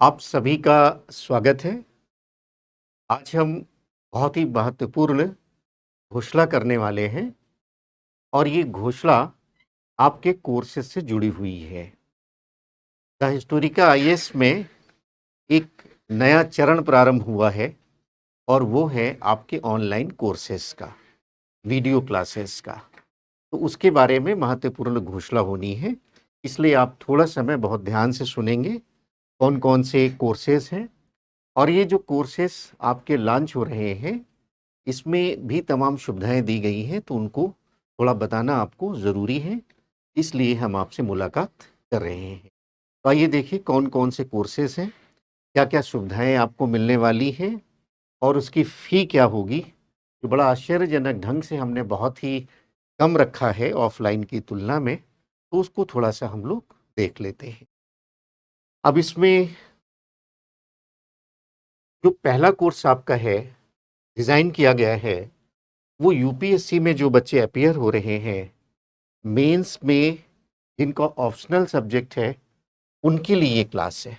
आप सभी का स्वागत है। आज हम बहुत ही महत्वपूर्ण घोषणा करने वाले हैं और ये घोषणा आपके कोर्सेज़ से जुड़ी हुई है। द हिस्टोरिका आईएएस में एक नया चरण प्रारंभ हुआ है और वो है आपके ऑनलाइन कोर्सेज़ का, वीडियो क्लासेस का। तो उसके बारे में महत्वपूर्ण घोषणा होनी है, इसलिए आप थोड़ा समय बहुत ध्यान से सुनेंगे, कौन-कौन से कोर्सेज़ हैं और ये जो कोर्सेज़ आपके लॉन्च हो रहे हैं इसमें भी तमाम सुविधाएँ दी गई हैं, तो उनको थोड़ा बताना आपको ज़रूरी है, इसलिए हम आपसे मुलाकात कर रहे हैं। तो आइए देखिए कौन-कौन से कोर्सेज़ हैं, क्या-क्या सुविधाएँ आपको मिलने वाली हैं और उसकी फ़ी क्या होगी, जो बड़ा आश्चर्यजनक ढंग से हमने बहुत ही कम रखा है ऑफ़लाइन की तुलना में, तो उसको थोड़ा-सा हम लोग देख लेते हैं। अब इसमें जो पहला कोर्स आपका है, डिज़ाइन किया गया है, वो यूपीएससी में जो बच्चे अपीयर हो रहे हैं मेंस में जिनका ऑप्शनल सब्जेक्ट है, उनके लिए ये क्लास है।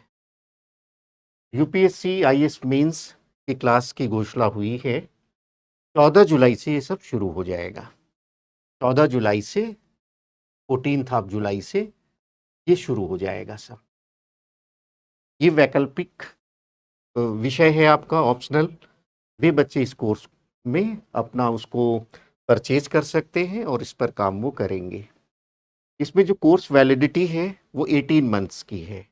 यूपीएससी आईएएस मेंस की क्लास की घोषणा हुई है। 14 जुलाई से ये सब शुरू हो जाएगा। 14 जुलाई से 14th ऑफ जुलाई से ये शुरू हो जाएगा सब। ये वैकल्पिक विषय है आपका ऑप्शनल। वे बच्चे इस कोर्स में अपना उसको परचेज़ कर सकते हैं और इस पर काम वो करेंगे। इसमें जो कोर्स वैलिडिटी है, वो 18 मंथ्स की है।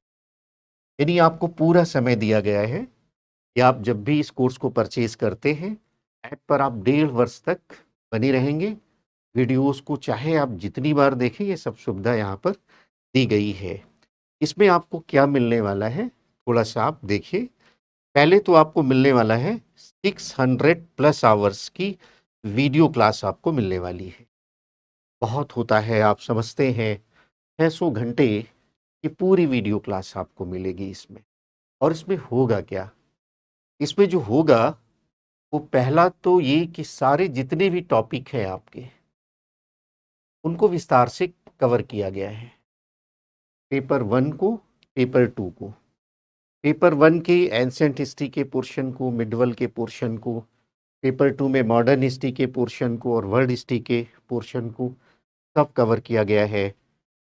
यानी आपको पूरा समय दिया गया है कि आप जब भी इस कोर्स को परचेज करते हैं, ऐप पर आप 1.5 वर्ष तक बने रहेंगे। वीडियोज़ को चाहे आप जितनी बार देखें, ये सब सुविधा यहाँ पर दी गई है। इसमें आपको क्या मिलने वाला है, थोड़ा-सा आप देखिए। पहले तो आपको मिलने वाला है 600 प्लस आवर्स की वीडियो क्लास आपको मिलने वाली है। बहुत होता है, आप समझते हैं, 600 घंटे की पूरी वीडियो क्लास आपको मिलेगी इसमें। और इसमें होगा क्या? इसमें जो होगा वो पहला तो ये कि सारे जितने भी टॉपिक हैं आपके, उनको विस्तार से कवर किया गया है। पेपर 1 को, पेपर 2 को। पेपर 1 के एंशिएंट हिस्ट्री के पोर्शन को, मिडवल के पोर्शन को, पेपर 2 में मॉडर्न हिस्ट्री के पोर्शन को और वर्ल्ड हिस्ट्री के पोर्शन को सब कवर किया गया है।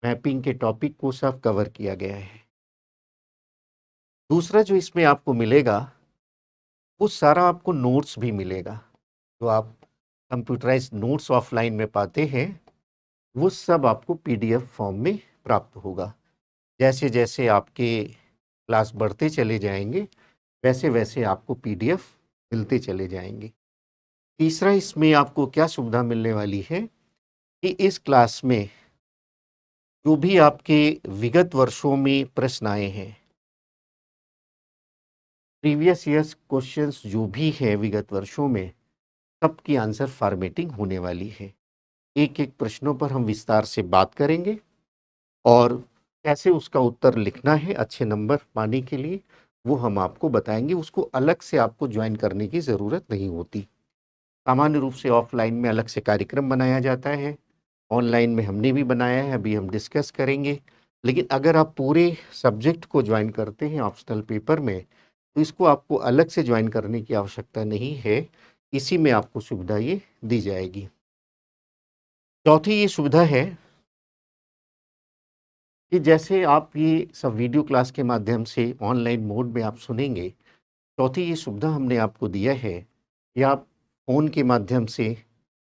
मैपिंग के टॉपिक को सब कवर किया गया है। दूसरा जो इसमें आपको मिलेगा, वो सारा आपको नोट्स भी मिलेगा। जो आप कंप्यूटराइज़्ड नोट्स ऑफ़लाइन में पाते हैं, वो सब आपको पीडीएफ फॉर्म में प्राप्त होगा। जैसे-जैसे आपके क्लास बढ़ते चले जाएँगे, वैसे-वैसे आपको पीडीएफ मिलते चले जाएँगे। तीसरा इसमें आपको क्या सुविधा मिलने वाली है कि इस क्लास में जो भी आपके विगत वर्षों में प्रश्न आए हैं, प्रीवियस ईयर्स क्वेश्चंस जो भी हैं विगत वर्षों में, सबकी आंसर फॉर्मेटिंग होने वाली है। एक-एक प्रश्नों पर हम विस्तार से बात करेंगे और कैसे उसका उत्तर लिखना है अच्छे नंबर पाने के लिए, वो हम आपको बताएँगे। उसको अलग से आपको जॉइन करने की ज़रूरत नहीं होती। सामान्य रूप से ऑफ़लाइन में अलग से कार्यक्रम बनाया जाता है, ऑनलाइन में हमने भी बनाया है, अभी हम डिस्कस करेंगे। लेकिन अगर आप पूरे सब्जेक्ट को जॉइन करते हैं ऑप्शनल पेपर में, तो इसको आपको अलग से जॉइन करने की आवश्यकता नहीं है, इसी में आपको सुविधा ये दी जाएगी। चौथी ये सुविधा है कि जैसे आप ये सब वीडियो क्लास के माध्यम से ऑनलाइन मोड में आप सुनेंगे, चौथी ये सुविधा हमने आपको दिया है कि आप फ़ोन के माध्यम से,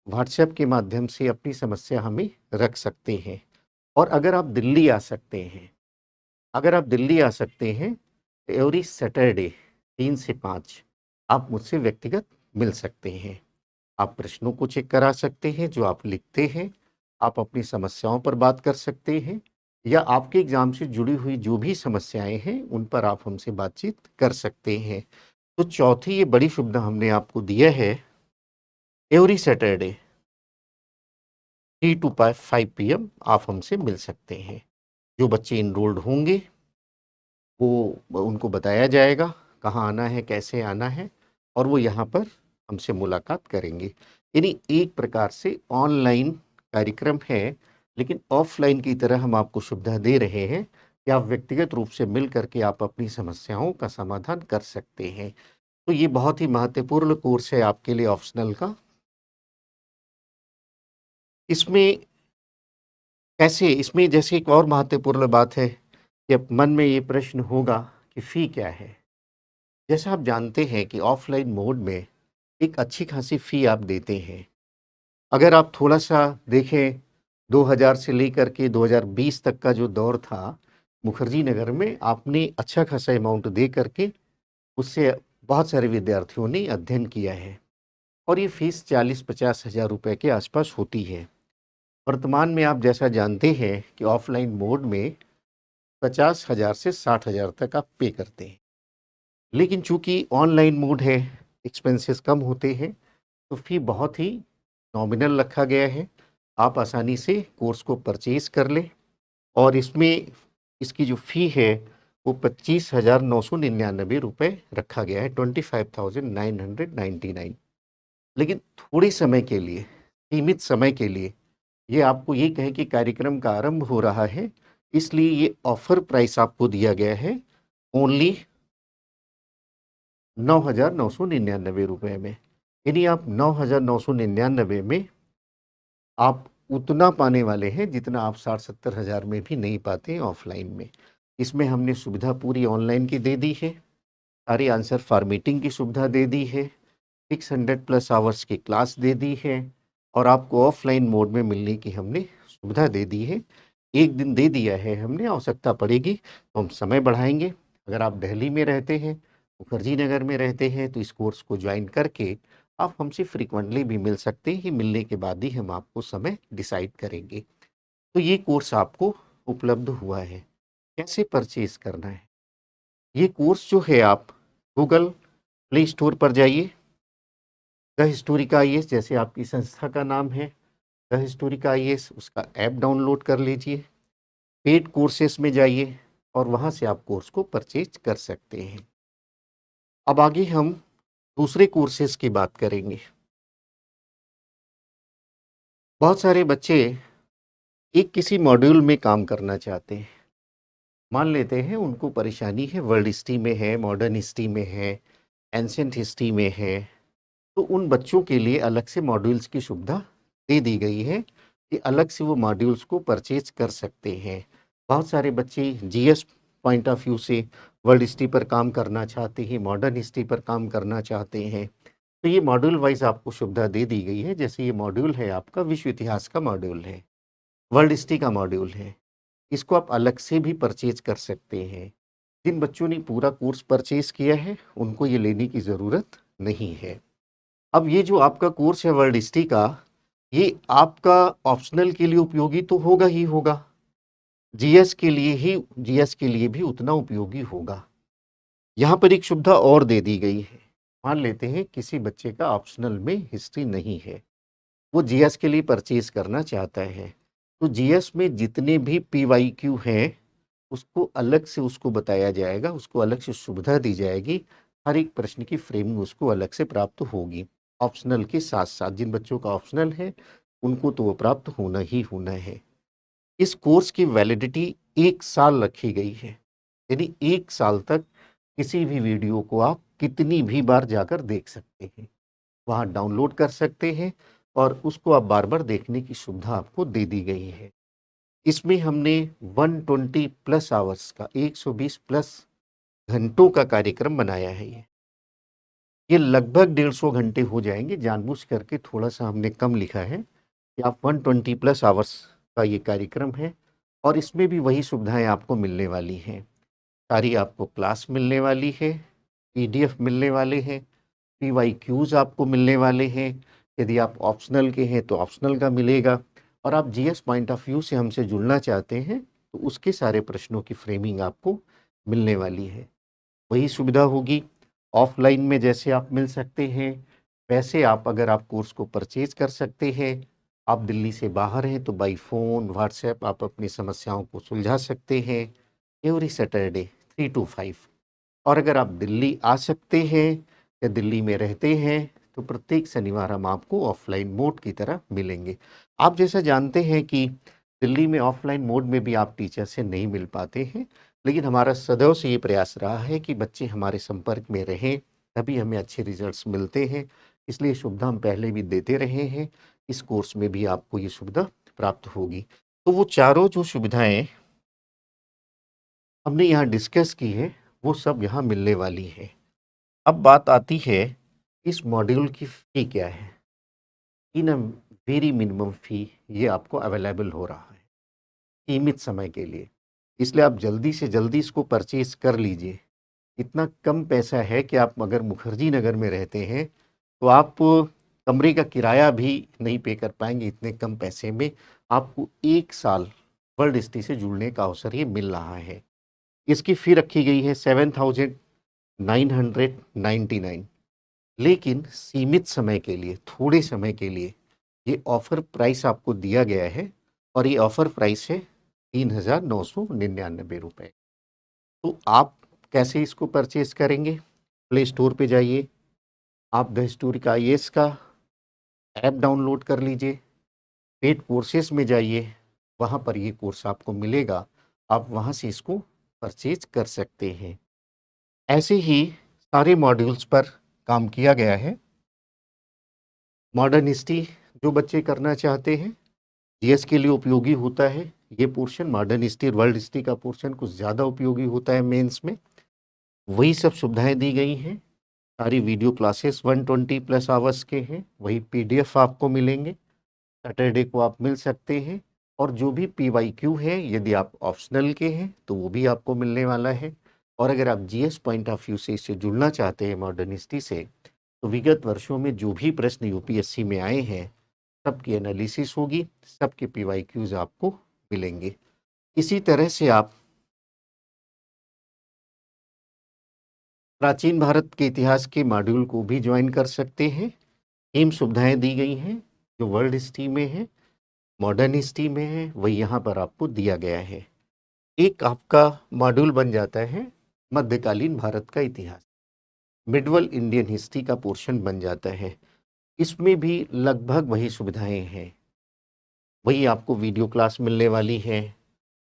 व्हाट्सएप के माध्यम से अपनी समस्या हमें रख सकते हैं। और अगर आप दिल्ली आ सकते हैं, तो एवरी सैटरडे 3 से 5 आप मुझसे व्यक्तिगत मिल सकते हैं। आप प्रश्नों को चेक करा सकते हैं जो आप लिखते हैं, आप अपनी समस्याओं पर बात कर सकते हैं या आपके एग्ज़ाम से जुड़ी हुई जो भी समस्याएँ हैं, उन पर आप हमसे बातचीत कर सकते हैं। तो चौथी ये बड़ी सुविधा हमने आपको दिया है, एवरी सैटरडे 3 टू 5 पीएम आप हमसे मिल सकते हैं। जो बच्चे एनरोल्ड होंगे, वो उनको बताया जाएगा, कहाँ आना है, कैसे आना है और वो यहाँ पर हमसे मुलाकात करेंगे। यानी एक प्रकार से ऑनलाइन कार्यक्रम है, लेकिन ऑफ़लाइन की तरह हम आपको सुविधा दे रहे हैं या व्यक्तिगत रूप से मिल करके आप अपनी समस्याओं का समाधान कर सकते हैं। तो ये बहुत ही महत्वपूर्ण कोर्स है आपके लिए ऑप्शनल का। इसमें इसमें जैसे एक और महत्वपूर्ण बात है कि अब मन में ये प्रश्न होगा कि फ़ी क्या है? जैसा आप जानते हैं कि ऑफ़लाइन मोड में एक अच्छी खासी फ़ी आप देते हैं। अगर आप थोड़ा-सा देखें 2000 से लेकर के 2020 तक का जो दौर था, मुखर्जी नगर में आपने अच्छा खासा अमाउंट दे करके उससे बहुत सारे विद्यार्थियों ने अध्ययन किया है और ये फ़ीस 40-50 हज़ार रुपए के आसपास होती है। वर्तमान में आप जैसा जानते हैं कि ऑफ़लाइन मोड में 50,000 से 60,000 तक आप पे करते हैं। लेकिन चूँकि ऑनलाइन मोड है, एक्सपेंसेस कम होते हैं, तो फ़ी बहुत ही नॉमिनल रखा गया है। आप आसानी से कोर्स को परचेज़ कर लें और इसमें इसकी जो फ़ी है, वो 25,999 रुपए रखा गया है, 25,999। लेकिन थोड़े समय के लिए, सीमित समय के लिए ये आपको ये कहें कि कार्यक्रम का आरंभ हो रहा है, इसलिए ये ऑफ़र प्राइस आपको दिया गया है ओनली 9,999 रुपए में। यानी आप 9,999 में आप उतना पाने वाले हैं जितना आप 60-70 हज़ार में भी नहीं पाते ऑफ़लाइन में। इसमें हमने सुविधा पूरी ऑनलाइन की दे दी है, सारे आंसर फॉर्मेटिंग की सुविधा दे दी है, 600 प्लस आवर्स की क्लास दे दी है और आपको ऑफ़लाइन मोड में मिलने की हमने सुविधा दे दी है। 1 दिन दे दिया है हमने, आवश्यकता पड़ेगी तो हम समय बढ़ाएँगे। अगर आप दिल्ली में रहते हैं, मुखर्जी नगर में रहते हैं, तो इस कोर्स को जॉइन करके आप हमसे फ्रीक्वेंटली भी मिल सकते हैं। मिलने के बाद ही हम आपको समय डिसाइड करेंगे। तो ये कोर्स आपको उपलब्ध हुआ है। कैसे परचेज़ करना है? ये कोर्स जो है आप गूगल प्ले स्टोर पर जाइए, द हिस्टोरिका आईएएस जैसे आपकी संस्था का नाम है, द हिस्टोरिका आईएएस उसका ऐप डाउनलोड कर लीजिए। पेड कोर्सेज़ में जाइए और वहाँ से आप कोर्स को परचेज़ कर सकते हैं। अब आगे हम दूसरे कोर्सेज़ की बात करेंगे। बहुत सारे बच्चे एक किसी मॉड्यूल में काम करना चाहते हैं। मान लेते हैं उनको परेशानी है, वर्ल्ड हिस्ट्री में है, मॉडर्न हिस्ट्री में है, एंशिएंट हिस्ट्री में है, तो उन बच्चों के लिए अलग से मॉड्यूल्स की सुविधा दे दी गई है कि अलग से वो मॉड्यूल्स को परचेज कर सकते हैं। बहुत सारे बच्चे जीएस पॉइंट ऑफ व्यू से वर्ल्ड हिस्ट्री पर काम करना चाहते हैं, मॉडर्न हिस्ट्री पर काम करना चाहते हैं, तो ये मॉड्यूल वाइज आपको सुविधा दे दी गई है। जैसे ये मॉड्यूल है आपका विश्व इतिहास का मॉड्यूल है, वर्ल्ड हिस्ट्री का मॉड्यूल है, इसको आप अलग से भी परचेज कर सकते हैं। जिन बच्चों ने पूरा कोर्स परचेज किया है उनको ये लेने की ज़रूरत नहीं है। अब ये जो आपका कोर्स है वर्ल्ड हिस्ट्री का, ये आपका ऑप्शनल के लिए उपयोगी तो होगा ही होगा, जीएस के लिए भी उतना उपयोगी होगा। यहाँ पर एक सुविधा और दे दी गई है। मान लेते हैं किसी बच्चे का ऑप्शनल में हिस्ट्री नहीं है, वो जीएस के लिए परचेज करना चाहता है, तो जीएस में जितने भी पीवाईक्यू हैं, उसको अलग से उसको बताया जाएगा, उसको अलग से सुविधा दी जाएगी। हर एक प्रश्न की फ्रेमिंग उसको अलग से प्राप्त होगी। ऑप्शनल के साथ-साथ जिन बच्चों का ऑप्शनल है, उनको तो वो प्राप्त होना ही होना है। इस कोर्स की वैलिडिटी 1 साल रखी गई है। यानी 1 साल तक किसी भी वीडियो को आप कितनी भी बार जाकर देख सकते हैं। वहाँ डाउनलोड कर सकते हैं और उसको आप बार-बार देखने की सुविधा आपको दे दी गई है। इसमें हमने 120 प्लस आवर्स का 120 प्लस घंटों का कार्यक्रम बनाया है ये लगभग 150 घंटे हो जाएँगे, जानबूझ करके थोड़ा-सा हमने कम लिखा है कि आप 120 प्लस आवर्स का ये कार्यक्रम है और इसमें भी वही सुविधाएँ आपको मिलने वाली हैं। सारी आपको क्लास मिलने वाली है, पीडीएफ मिलने वाले हैं, पीवाईक्यूज़ आपको मिलने वाले हैं। यदि आप ऑप्शनल के हैं तो ऑप्शनल का मिलेगा और आप जीएस पॉइंट ऑफ व्यू से हमसे जुड़ना चाहते हैं तो उसके सारे प्रश्नों की फ्रेमिंग आपको मिलने वाली है। वही सुविधा होगी ऑफलाइन में जैसे आप मिल सकते हैं, वैसे आप अगर आप कोर्स को परचेज़ कर सकते हैं। आप दिल्ली से बाहर हैं तो बाय फ़ोन, व्हाट्सएप आप अपनी समस्याओं को सुलझा सकते हैं एवरी सैटरडे 3 टू 5। और अगर आप दिल्ली आ सकते हैं या दिल्ली में रहते हैं तो प्रत्येक शनिवार हम आपको ऑफलाइन मोड की तरह मिलेंगे। आप जैसा जानते हैं कि दिल्ली में ऑफलाइन मोड में भी आप टीचर से नहीं मिल पाते हैं, लेकिन हमारा सदैव से ये प्रयास रहा है कि बच्चे हमारे संपर्क में रहें, तभी हमें अच्छे रिजल्ट्स मिलते हैं। इसलिए सुविधा हम पहले भी देते रहे हैं, इस कोर्स में भी आपको ये सुविधा प्राप्त होगी। तो वो चारों जो सुविधाएं हमने यहाँ डिस्कस की है, वो सब यहाँ मिलने वाली है। अब बात आती है इस मॉड्यूल की फ़ी क्या है? इन अ वेरी मिनिमम फ़ी ये आपको अवेलेबल हो रहा है सीमित समय के लिए, इसलिए आप जल्दी से जल्दी इसको परचेज़ कर लीजिए। इतना कम पैसा है कि आप अगर मुखर्जी नगर में रहते हैं, तो आप कमरे का किराया भी नहीं पे कर पाएँगे। इतने कम पैसे में आपको 1 साल वर्ल्ड हिस्ट्री से जुड़ने का अवसर ये मिल रहा है। इसकी फ़ी रखी गई है 7,999, लेकिन सीमित समय के लिए, थोड़े समय के लिए ये ऑफ़र प्राइस आपको दिया गया है और ये ऑफ़र प्राइस है 3,999 रुपए। तो आप कैसे इसको परचेज़ करेंगे? प्ले स्टोर पे जाइए, आप द हिस्टोरिक आईएएस का ऐप डाउनलोड कर लीजिए, पेड कोर्सेज़ में जाइए, वहाँ पर ये कोर्स आपको मिलेगा, आप वहाँ से इसको परचेज़ कर सकते हैं। ऐसे ही सारे मॉड्यूल्स पर काम किया गया है। मॉडर्न हिस्ट्री जो बच्चे करना चाहते हैं, जीएस के लिए उपयोगी होता है ये portion. Modern history, world history का पोर्शन कुछ ज़्यादा उपयोगी होता है मेंस में। वही सब सुविधाएं दी गई हैं। सारी वीडियो क्लासेस 120 प्लस आवर्स के हैं, वही पीडीएफ आपको मिलेंगे, सैटरडे को आप मिल सकते हैं। और जो भी पीवाईक्यू है, यदि आप ऑप्शनल के हैं तो वो भी आपको मिलने वाला है। और अगर आप जीएस पॉइंट ऑफ व्यू से इससे जुड़ना चाहते हैं मॉडर्न हिस्ट्री से, तो विगत वर्षों में जो भी प्रश्न यूपीएससी में आए हैं, सबकी एनालिसिस होगी, सबके पीवाईक्यूज आपको मिलेंगे। इसी तरह से आप प्राचीन भारत के इतिहास के मॉड्यूल को भी ज्वाइन कर सकते हैं। सेम सुविधाएं दी गई हैं जो वर्ल्ड हिस्ट्री में है, मॉडर्न हिस्ट्री में है, वही यहाँ पर आपको दिया गया है। एक आपका मॉड्यूल बन जाता है मध्यकालीन भारत का इतिहास, मिडवल इंडियन हिस्ट्री का पोर्शन बन जाता है। इसमें भी लगभग वही सुविधाएं हैं, वही आपको वीडियो क्लास मिलने वाली है,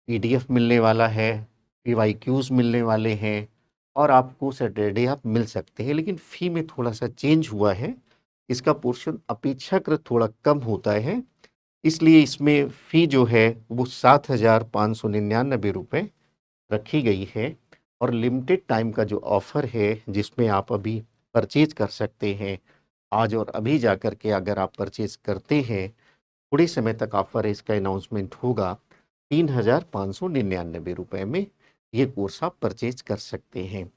पीडीएफ मिलने वाला है, पीवाईक्यूज मिलने वाले हैं और आपको सैटरडे आप मिल सकते हैं। लेकिन फ़ी में थोड़ा सा चेंज हुआ है, इसका पोर्शन अपेक्षाकृत थोड़ा कम होता है, इसलिए इसमें फ़ी जो है वो 7,599 रुपये रखी गई है। और लिमिटेड टाइम का जो ऑफ़र है जिसमें आप अभी परचेज कर सकते हैं, आज और अभी जा कर के अगर आप परचेज करते हैं, थोड़े समय तक ऑफ़र है, इसका अनाउंसमेंट होगा, 3,599 रुपये में ये कोर्स आप परचेज कर सकते हैं।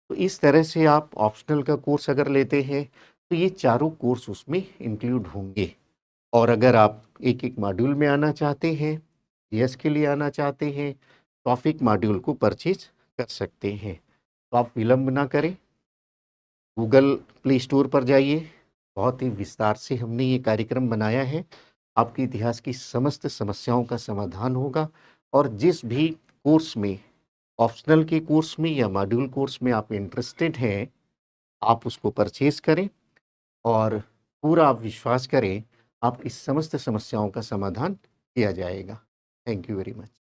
तो इस तरह से आप ऑप्शनल का कोर्स अगर लेते हैं तो ये चारों कोर्स उसमें इंक्लूड होंगे। और अगर आप एक-एक मॉड्यूल में आना चाहते हैं, जीएस के लिए आना चाहते हैं, टॉपिक मॉड्यूल को परचेज कर सकते हैं। तो आप विलंब ना करें, गूगल प्ले स्टोर पर जाइए, बहुत ही विस्तार से हमने ये कार्यक्रम बनाया है। आपके इतिहास की समस्त समस्याओं का समाधान होगा और जिस भी कोर्स में, ऑप्शनल के कोर्स में या मॉड्यूल कोर्स में आप इंटरेस्टेड हैं, आप उसको परचेज करें और पूरा आप विश्वास करें, आपकी समस्त समस्याओं का समाधान किया जाएगा। Thank you very much.